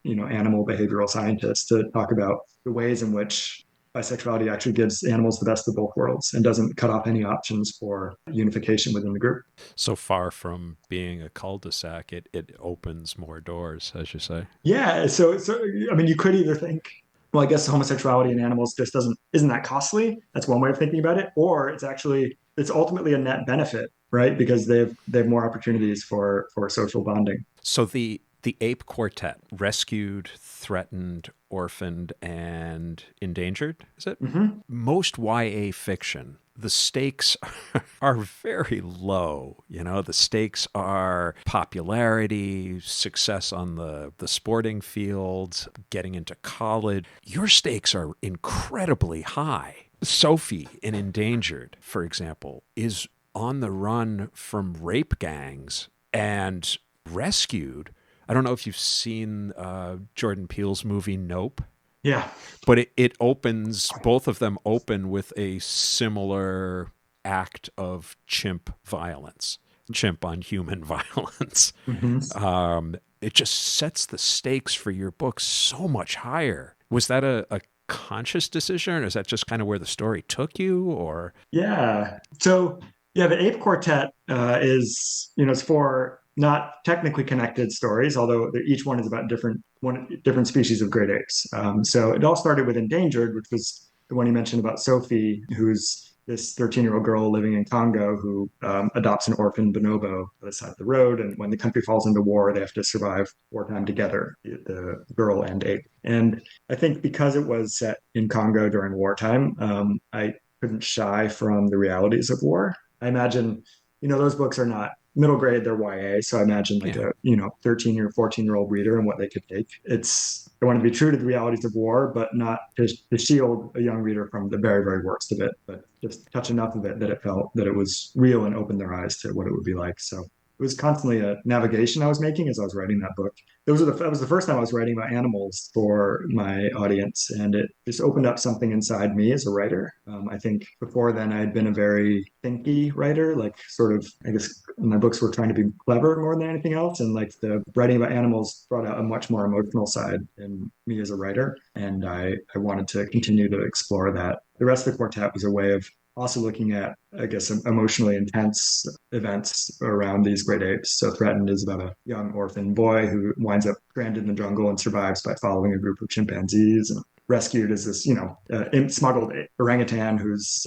animal behavioral scientists to talk about the ways in which bisexuality actually gives animals the best of both worlds and doesn't cut off any options for unification within the group. So far from being a cul-de-sac, it opens more doors, as you say. Yeah. So I mean, you could either think, well, I guess homosexuality in animals just isn't that costly. That's one way of thinking about it. Or it's ultimately a net benefit, right? Because they have more opportunities for social bonding. So the ape quartet, rescued, threatened, orphaned, and endangered, is it? Mm-hmm. Most YA fiction, the stakes are very low. The stakes are popularity, success on the sporting fields, getting into college. Your stakes are incredibly high. Sophie in Endangered, for example, is on the run from rape gangs and rescued. I don't know if you've seen Jordan Peele's movie Nope. Yeah. But it opens, both of them open with a similar act of chimp violence, chimp on human violence. Mm-hmm. It just sets the stakes for your book so much higher. Was that a conscious decision, or is that just kind of where the story took you? Or Yeah. So yeah, the Ape Quartet is it's for not technically connected stories, although each one is about different species of great apes. So it all started with Endangered, which was the one you mentioned about Sophie, who's this 13-year-old girl living in Congo who adopts an orphan bonobo on the side of the road. And when the country falls into war, they have to survive wartime together, the girl and ape. And I think because it was set in Congo during wartime, I couldn't shy from the realities of war. I imagine, those books are not middle grade, they're YA. So I imagine like a 13 or 14-year-old reader and what they could take. I want to be true to the realities of war, but not to shield a young reader from the very, very worst of it, but just touch enough of it that it felt that it was real and opened their eyes to what it would be like. So it was constantly a navigation I was making as I was writing that book. That was the first time I was writing about animals for my audience, and it just opened up something inside me as a writer. I think before then I had been a very thinky writer, like sort of, I guess my books were trying to be clever more than anything else. And like the writing about animals brought out a much more emotional side in me as a writer. And I wanted to continue to explore that. The rest of the quartet was a way of also looking at, I guess, emotionally intense events around these great apes. So Threatened is about a young orphan boy who winds up stranded in the jungle and survives by following a group of chimpanzees. And Rescued is this, smuggled orangutan who's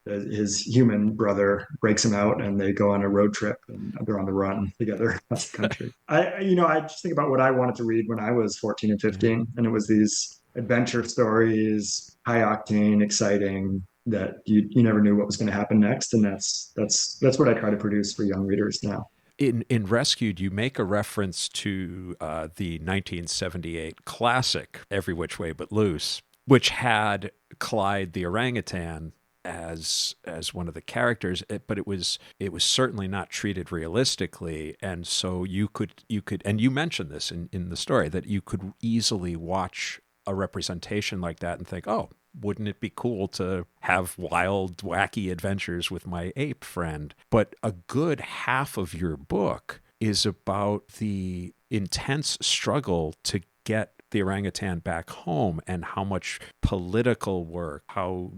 his human brother breaks him out and they go on a road trip and they're on the run together across the country. I just think about what I wanted to read when I was 14 and 15, and it was these adventure stories, high octane, exciting, that you never knew what was going to happen next. And that's what I try to produce for young readers now. In Rescued, you make a reference to the 1978 classic Every Which Way But Loose, which had Clyde the orangutan as one of the characters, but it was certainly not treated realistically, and so you could and you mentioned this in the story, that you could easily watch a representation like that and think, oh, wouldn't it be cool to have wild, wacky adventures with my ape friend? But a good half of your book is about the intense struggle to get the orangutan back home, and how much political work, how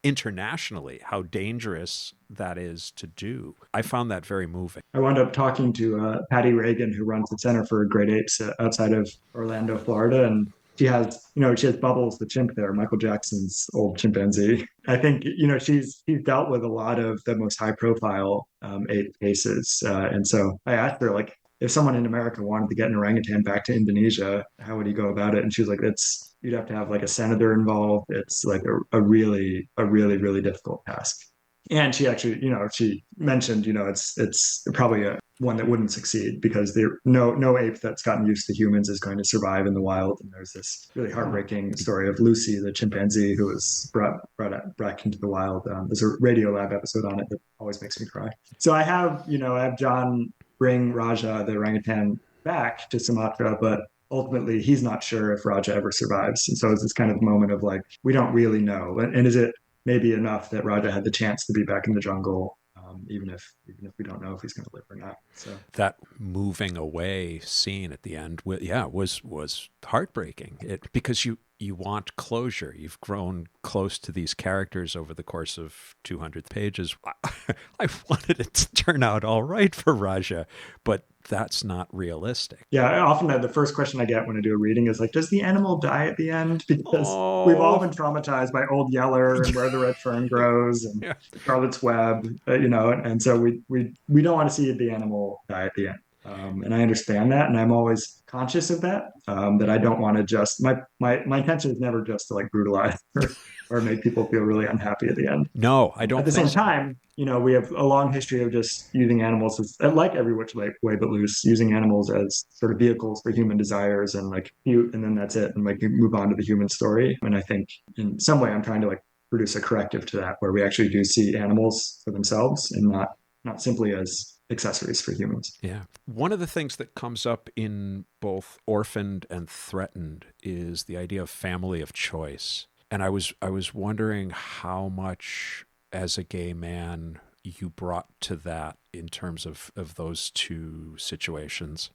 internationally, how dangerous that is to do. I found that very moving. I wound up talking to Patty Reagan, who runs the Center for Great Apes outside of Orlando, Florida, and she has Bubbles, the chimp there, Michael Jackson's old chimpanzee. I think, she's dealt with a lot of the most high profile ape cases. And so I asked her, like, if someone in America wanted to get an orangutan back to Indonesia, how would he go about it? And she was like, you'd have to have like a senator involved. It's like a really, really difficult task. And she actually, she mentioned, it's probably one that wouldn't succeed, because no ape that's gotten used to humans is going to survive in the wild. And there's this really heartbreaking story of Lucy, the chimpanzee, who was brought back into the wild. There's a Radio Lab episode on it that always makes me cry. So I have John bring Raja, the orangutan, back to Sumatra, but ultimately he's not sure if Raja ever survives. And so it's this kind of moment of like, we don't really know. And is it maybe enough that Raja had the chance to be back in the jungle, even if we don't know if he's going to live or not? So that moving away scene at the end, was heartbreaking. Because you want closure. You've grown close to these characters over the course of 200 pages. I wanted it to turn out all right for Raja, but that's not realistic. Yeah, often the first question I get when I do a reading is like, does the animal die at the end? Because we've all been traumatized by Old Yeller and Where the Red Fern Grows and Charlotte's Web, and so we don't want to see the animal die at the end. And I understand that, and I'm always conscious of that. That I don't want to just my intention is never just to like brutalize or make people feel really unhappy at the end. No, I don't. At the same time, we have a long history of just using animals as, like Every Which Way But Loose, using animals as sort of vehicles for human desires, and like cute, and then that's it, and like move on to the human story. And I think in some way I'm trying to like produce a corrective to that, where we actually do see animals for themselves and not simply as accessories for humans. Yeah. One of the things that comes up in both Orphaned and Threatened is the idea of family of choice. And I was wondering how much, as a gay man, you brought to that in terms of those two situations.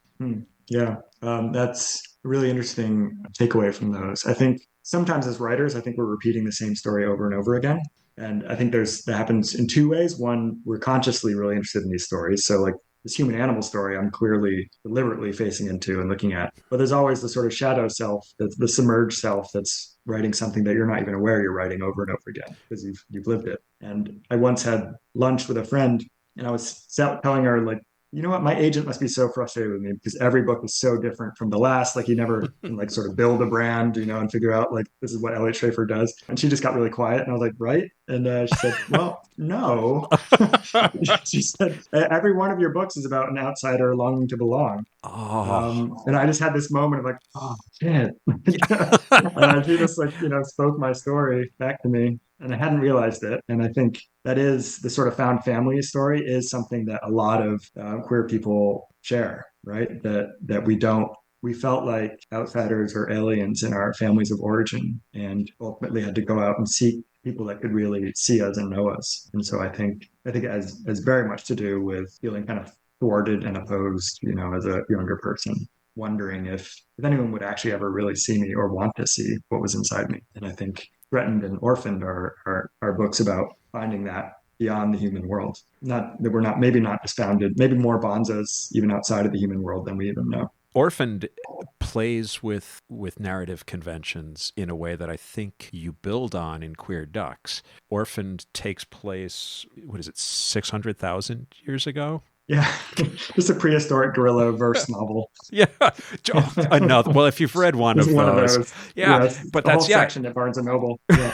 Yeah, that's a really interesting takeaway from those. I think sometimes as writers, I think we're repeating the same story over and over again. And I think that happens in two ways. One, we're consciously really interested in these stories. So like this human animal story, I'm clearly deliberately facing into and looking at. But there's always the sort of shadow self, the submerged self that's writing something that you're not even aware you're writing over and over again because you've lived it. And I once had lunch with a friend, and I was telling her, like, you know what, my agent must be so frustrated with me because every book is so different from the last. Like, you never can like sort of build a brand, and figure out like this is what Eliot Schrefer does. And she just got really quiet, and I was like, right? And she said, well, no. She said, every one of your books is about an outsider longing to belong. And I just had this moment of like, oh shit. And she just like, spoke my story back to me. And I hadn't realized it. And I think that is the sort of found family story is something that a lot of queer people share, right? That we felt like outsiders or aliens in our families of origin, and ultimately had to go out and seek people that could really see us and know us. And so I think it has very much to do with feeling kind of thwarted and opposed, as a younger person, wondering if anyone would actually ever really see me or want to see what was inside me. And I think Threatened and Orphaned are books about finding that beyond the human world. Not that we're not maybe not astounded, maybe more bonzos even outside of the human world than we even know. Orphaned plays with narrative conventions in a way that I think you build on in Queer Ducks. Orphaned takes place, what is it, 600,000 years ago? Yeah, just a prehistoric gorilla verse novel. Yeah, another. Well, if you've read one It's of one of those, those. yeah, Yes, but the whole that's yeah. section at Barnes and Noble. Yeah.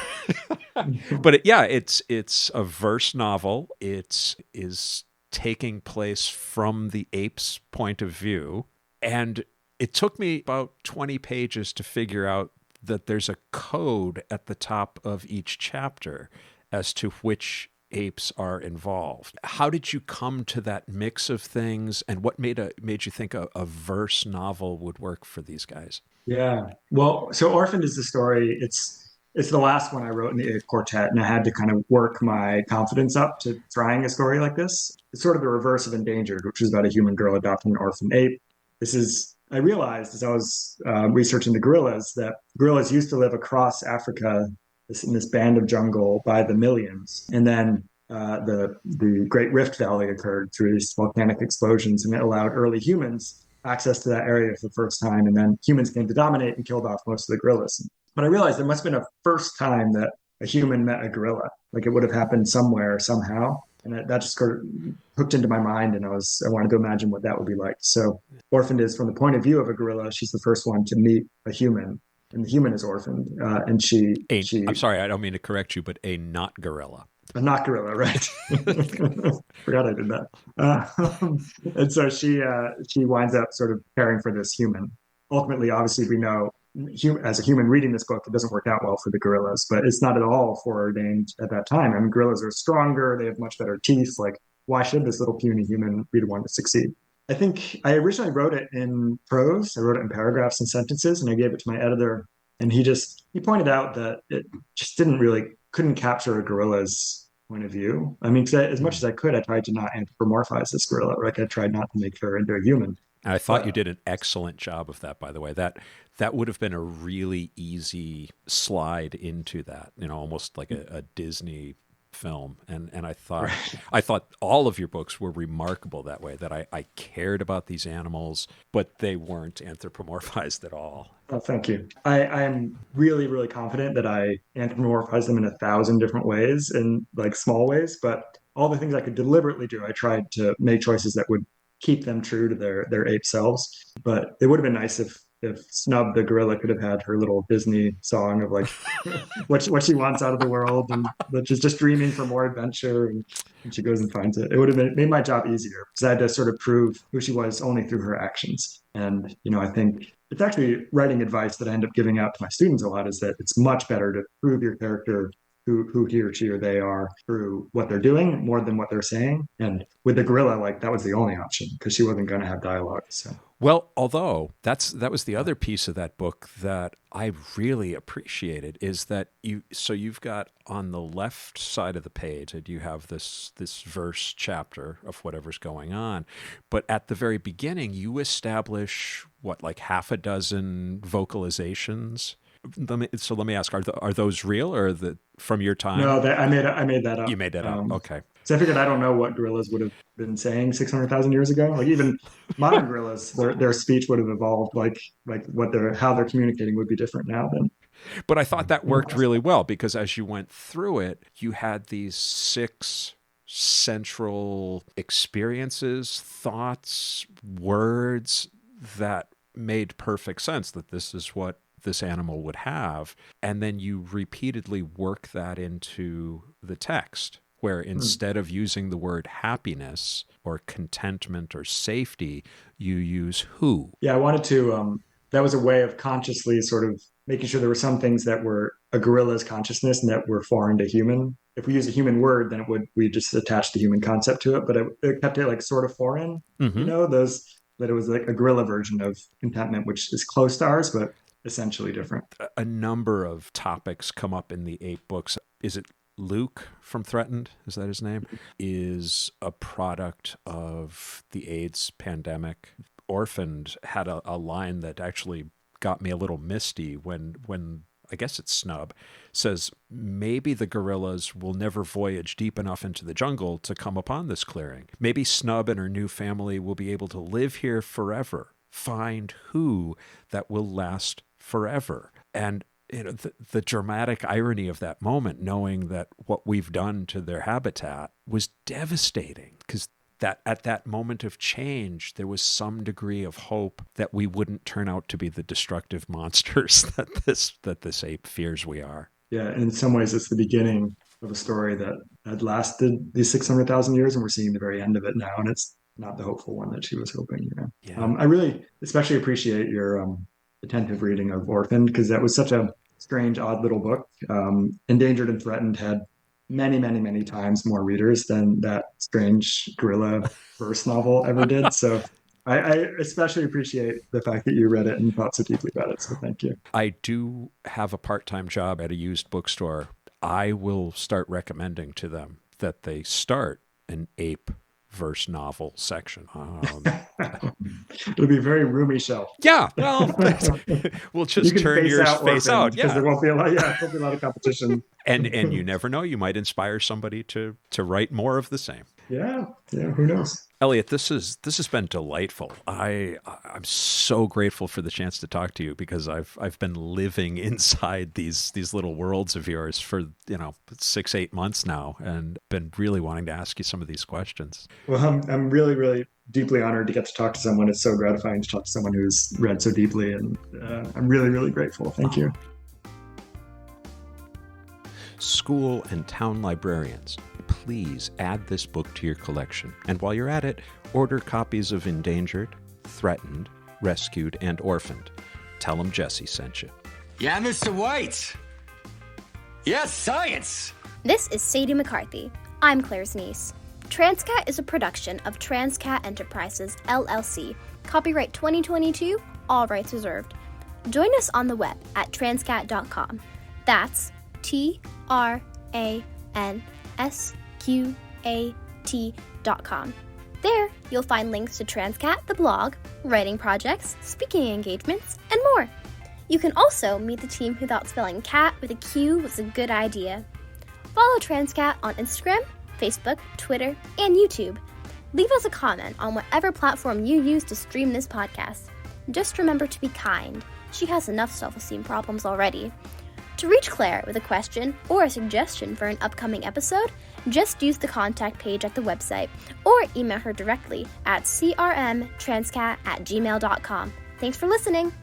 But it's a verse novel. It is taking place from the ape's point of view, and it took me about 20 pages to figure out that there's a code at the top of each chapter as to which apes are involved. How did you come to that mix of things, and what made you think a verse novel would work for these guys? Yeah. Well, so Orphaned is the story. It's the last one I wrote in the Eighth Quartet, and I had to kind of work my confidence up to trying a story like this. It's sort of the reverse of Endangered, which is about a human girl adopting an orphan ape. I realized as I was researching the gorillas that gorillas used to live across Africa, in this band of jungle by the millions, and then the Great Rift Valley occurred through these volcanic explosions, and it allowed early humans access to that area for the first time. And then humans came to dominate and killed off most of the gorillas. But I realized there must have been a first time that a human met a gorilla. Like it would have happened somewhere, somehow. And that just sort of hooked into my mind. And I wanted to imagine what that would be like. So Orphaned is from the point of view of a gorilla. She's the first one to meet a human. And the human is orphaned. And I'm sorry, I don't mean to correct you, but a not gorilla. Not gorilla, right? Forgot I did that. And so she winds up sort of caring for this human. Ultimately, obviously, we know as a human reading this book, it doesn't work out well for the gorillas, but it's not at all foreordained at that time. I mean, gorillas are stronger; they have much better teeth. Like, why should this little puny human be the one to succeed? I think I originally wrote it in prose. I wrote it in paragraphs and sentences, and I gave it to my editor, and he pointed out that it just couldn't capture a gorilla's point of view. I mean, as much as I could, I tried to not anthropomorphize this gorilla. Like I tried not to make her into a human. And I thought you did an excellent job of that, by the way. That would have been a really easy slide into that, almost like a Disney film. And I thought all of your books were remarkable that way, that I cared about these animals, but they weren't anthropomorphized at all. Oh, thank you. I am really, really confident that I anthropomorphize them in 1,000 different ways, in like small ways, but all the things I could deliberately do, I tried to make choices that would keep them true to their ape selves. But it would have been nice if Snub the gorilla could have had her little Disney song of like what she wants out of the world, and that she's just dreaming for more adventure, and she goes and finds it. It would have made my job easier because I had to sort of prove who she was only through her actions. And I think it's actually writing advice that I end up giving out to my students a lot, is that it's much better to prove your character who he or she or they are through what they're doing more than what they're saying. And with the gorilla, like that was the only option because she wasn't going to have dialogue. So. Well, although that was the other piece of that book that I really appreciated, is that you've got on the left side of the page that you have this verse chapter of whatever's going on, but at the very beginning you establish like half a dozen vocalizations. Let me ask: Are those real, or from your time? No, I made that up. You made that up. Okay. So I figured I don't know what gorillas would have been saying 600,000 years ago. Like even modern gorillas, their speech would have evolved. Like how they're communicating would be different now than. But I thought that worked really well because as you went through it, you had these 6 central experiences, thoughts, words that made perfect sense, that this is what this animal would have. And then you repeatedly work that into the text, where instead of using the word happiness or contentment or safety, you use who. Yeah, I wanted to, that was a way of consciously sort of making sure there were some things that were a gorilla's consciousness and that were foreign to human. If we use a human word, then we just attach the human concept to it, but it kept it like sort of foreign, that it was like a gorilla version of contentment, which is close to ours, but essentially different. A number of topics come up in the 8 books. Is it Luke from Threatened, is that his name, is a product of the AIDS pandemic. Orphaned had a line that actually got me a little misty when I guess it's Snub, says maybe the gorillas will never voyage deep enough into the jungle to come upon this clearing. Maybe Snub and her new family will be able to live here forever. Find who that will last forever. And the dramatic irony of that moment, knowing that what we've done to their habitat was devastating, because that at that moment of change, there was some degree of hope that we wouldn't turn out to be the destructive monsters that this ape fears we are. Yeah, and in some ways, it's the beginning of a story that had lasted these 600,000 years, and we're seeing the very end of it now, and it's not the hopeful one that she was hoping. Yeah. I really especially appreciate your attentive reading of Orphaned, because that was such a strange, odd little book. Endangered and Threatened had many, many, many times more readers than that strange gorilla verse novel ever did. So I especially appreciate the fact that you read it and thought so deeply about it. So thank you. I do have a part-time job at a used bookstore. I will start recommending to them that they start an ape verse novel section. It'll be a very roomy shelf. Yeah, well, we'll just turn yours face out. Yeah, there won't be a lot. Yeah, there'll be a lot of competition. And you never know, you might inspire somebody to write more of the same. Yeah, who knows? Eliot, this has been delightful. I'm so grateful for the chance to talk to you, because I've been living inside these little worlds of yours for 6-8 months now, and been really wanting to ask you some of these questions. Well, I'm really, really deeply honored to get to talk to someone. It's so gratifying to talk to someone who's read so deeply, and I'm really, really grateful. Thank you. School and town librarians, please add this book to your collection. And while you're at it, order copies of Endangered, Threatened, Rescued, and Orphaned. Tell them Jesse sent you. Yeah, Mr. White. Yes, science. This is Sadie McCarthy. I'm Claire's niece. Transqat is a production of Transqat Enterprises, LLC. Copyright 2022, all rights reserved. Join us on the web at transqat.com. That's TRANSQAT.com. There, you'll find links to Transqat, the blog, writing projects, speaking engagements, and more. You can also meet the team who thought spelling cat with a Q was a good idea. Follow Transqat on Instagram, Facebook, Twitter, and YouTube. Leave us a comment on whatever platform you use to stream this podcast. Just remember to be kind. She has enough self-esteem problems already. To reach Claire with a question or a suggestion for an upcoming episode, just use the contact page at the website or email her directly at crmtransqat@gmail.com. Thanks for listening.